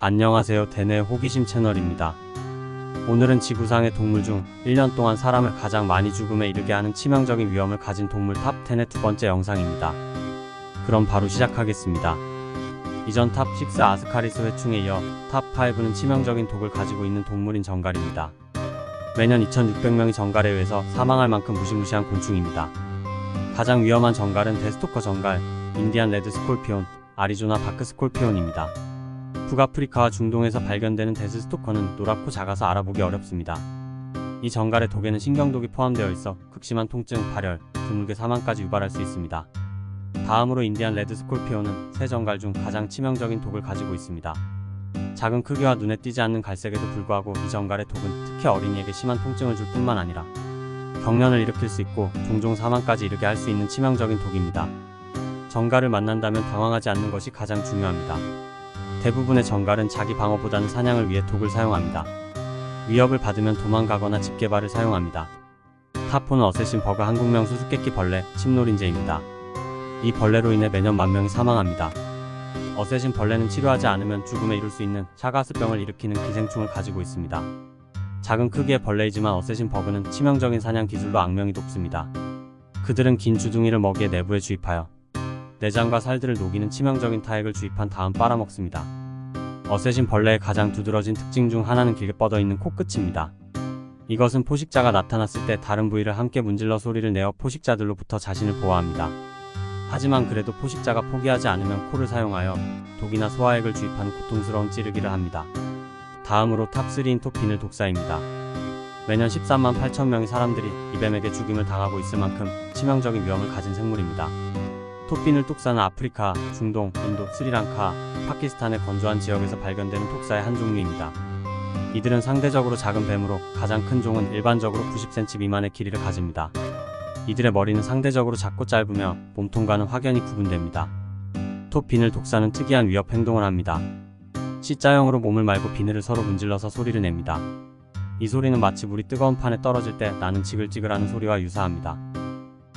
안녕하세요. 대내 호기심 채널입니다. 오늘은 지구상의 동물 중 1년 동안 사람을 가장 많이 죽음에 이르게 하는 치명적인 위험을 가진 동물 탑 10의 두 번째 영상입니다. 그럼 바로 시작하겠습니다. 이전 탑 6 아스카리스 회충에 이어 탑 5는 치명적인 독을 가지고 있는 동물인 정갈입니다. 매년 2600명이 정갈에 의해서 사망할 만큼 무시무시한 곤충입니다. 가장 위험한 정갈은 데스토커 정갈, 인디안 레드 스콜피온, 아리조나 바크 스콜피온입니다. 북아프리카와 중동에서 발견되는 데스 스토커는 노랗고 작아서 알아보기 어렵습니다. 이 정갈의 독에는 신경독이 포함되어 있어 극심한 통증, 발열, 드물게 사망까지 유발할 수 있습니다. 다음으로 인디안 레드 스콜피온은 새 정갈 중 가장 치명적인 독을 가지고 있습니다. 작은 크기와 눈에 띄지 않는 갈색에도 불구하고 이 정갈의 독은 특히 어린이에게 심한 통증을 줄 뿐만 아니라 경련을 일으킬 수 있고 종종 사망까지 이르게 할 수 있는 치명적인 독입니다. 정갈을 만난다면 당황하지 않는 것이 가장 중요합니다. 대부분의 정갈은 자기 방어보다는 사냥을 위해 독을 사용합니다. 위협을 받으면 도망가거나 집게발을 사용합니다. 탑 4는 어쌔신 버그 한국명 수수께끼 벌레, 침노린재입니다. 이 벌레로 인해 매년 만 명이 사망합니다. 어쌔신 벌레는 치료하지 않으면 죽음에 이를 수 있는 샤가스병을 일으키는 기생충을 가지고 있습니다. 작은 크기의 벌레이지만 어쌔신 버그는 치명적인 사냥 기술로 악명이 높습니다. 그들은 긴 주둥이를 먹이의 내부에 주입하여 내장과 살들을 녹이는 치명적인 타액을 주입한 다음 빨아먹습니다. 어쌔신 벌레의 가장 두드러진 특징 중 하나는 길게 뻗어있는 코끝입니다. 이것은 포식자가 나타났을 때 다른 부위를 함께 문질러 소리를 내어 포식자들로부터 자신을 보호합니다. 하지만 그래도 포식자가 포기하지 않으면 코를 사용하여 독이나 소화액을 주입하는 고통스러운 찌르기를 합니다. 다음으로 탑 3인 톱비늘 독사입니다. 매년 13만 8천 명의 사람들이 이 뱀에게 죽임을 당하고 있을 만큼 치명적인 위험을 가진 생물입니다. 톱비늘 독사는 아프리카, 중동, 인도, 스리랑카, 파키스탄의 건조한 지역에서 발견되는 독사의 한 종류입니다. 이들은 상대적으로 작은 뱀으로 가장 큰 종은 일반적으로 90cm 미만의 길이를 가집니다. 이들의 머리는 상대적으로 작고 짧으며 몸통과는 확연히 구분됩니다. 톱비늘 독사는 특이한 위협 행동을 합니다. C자형으로 몸을 말고 비늘을 서로 문질러서 소리를 냅니다. 이 소리는 마치 물이 뜨거운 판에 떨어질 때 나는 지글지글하는 소리와 유사합니다.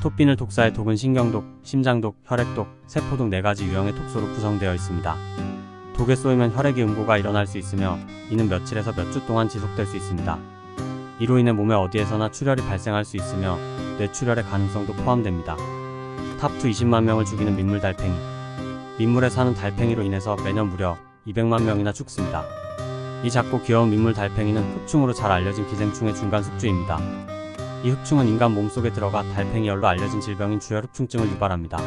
톱비늘 독사의 독은 신경독, 심장독, 혈액독, 세포독 4가지 유형의 독소로 구성되어 있습니다. 독에 쏘이면 혈액의 음고가 일어날 수 있으며 이는 며칠에서 몇 주 동안 지속될 수 있습니다. 이로 인해 몸의 어디에서나 출혈이 발생할 수 있으며 뇌출혈의 가능성도 포함됩니다. 탑2 20만 명을 죽이는 민물 달팽이. 민물에 사는 달팽이로 인해서 매년 무려 200만 명이나 죽습니다. 이 작고 귀여운 민물 달팽이는 흡충으로 잘 알려진 기생충의 중간 숙주입니다. 이 흡충은 인간 몸속에 들어가 달팽이열로 알려진 질병인 주열흡충증을 유발합니다.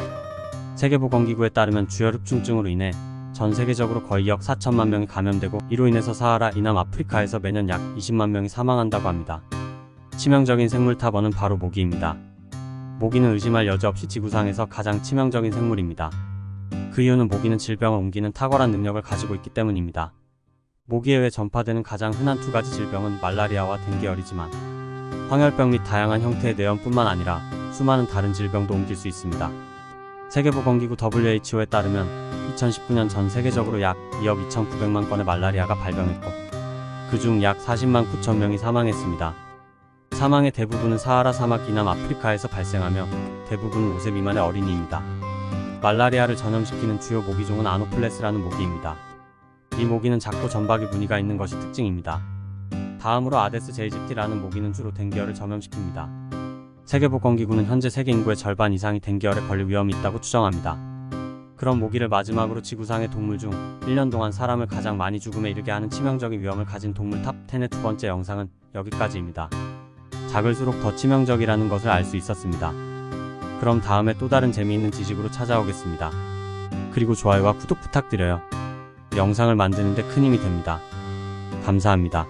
세계보건기구에 따르면 주열흡충증으로 인해 전 세계적으로 거의 약 4천만 명이 감염되고 이로 인해서 사하라 이남 아프리카에서 매년 약 20만 명이 사망한다고 합니다. 치명적인 생물 탑 1은 바로 모기입니다. 모기는 의심할 여지 없이 지구상에서 가장 치명적인 생물입니다. 그 이유는 모기는 질병을 옮기는 탁월한 능력을 가지고 있기 때문입니다. 모기에 의해 전파되는 가장 흔한 두 가지 질병은 말라리아와 댕기열이지만 황열병 및 다양한 형태의 뇌염뿐만 아니라 수많은 다른 질병도 옮길 수 있습니다. 세계보건기구 WHO에 따르면 2019년 전 세계적으로 약 2억 2,900만 건의 말라리아가 발병했고 그중 약 40만 9천 명이 사망했습니다. 사망의 대부분은 사하라 사막 이남 아프리카에서 발생하며 대부분은 5세 미만의 어린이입니다. 말라리아를 전염시키는 주요 모기종은 아노플레스라는 모기입니다. 이 모기는 작고 점박이 무늬가 있는 것이 특징입니다. 다음으로 아데스 제이지티라는 모기는 주로 댕기열을 전염시킵니다. 세계보건기구는 현재 세계 인구의 절반 이상이 댕기열에 걸릴 위험이 있다고 추정합니다. 그럼 모기를 마지막으로 지구상의 동물 중 1년 동안 사람을 가장 많이 죽음에 이르게 하는 치명적인 위험을 가진 동물 탑 10의 두 번째 영상은 여기까지입니다. 작을수록 더 치명적이라는 것을 알 수 있었습니다. 그럼 다음에 또 다른 재미있는 지식으로 찾아오겠습니다. 그리고 좋아요와 구독 부탁드려요. 영상을 만드는데 큰 힘이 됩니다. 감사합니다.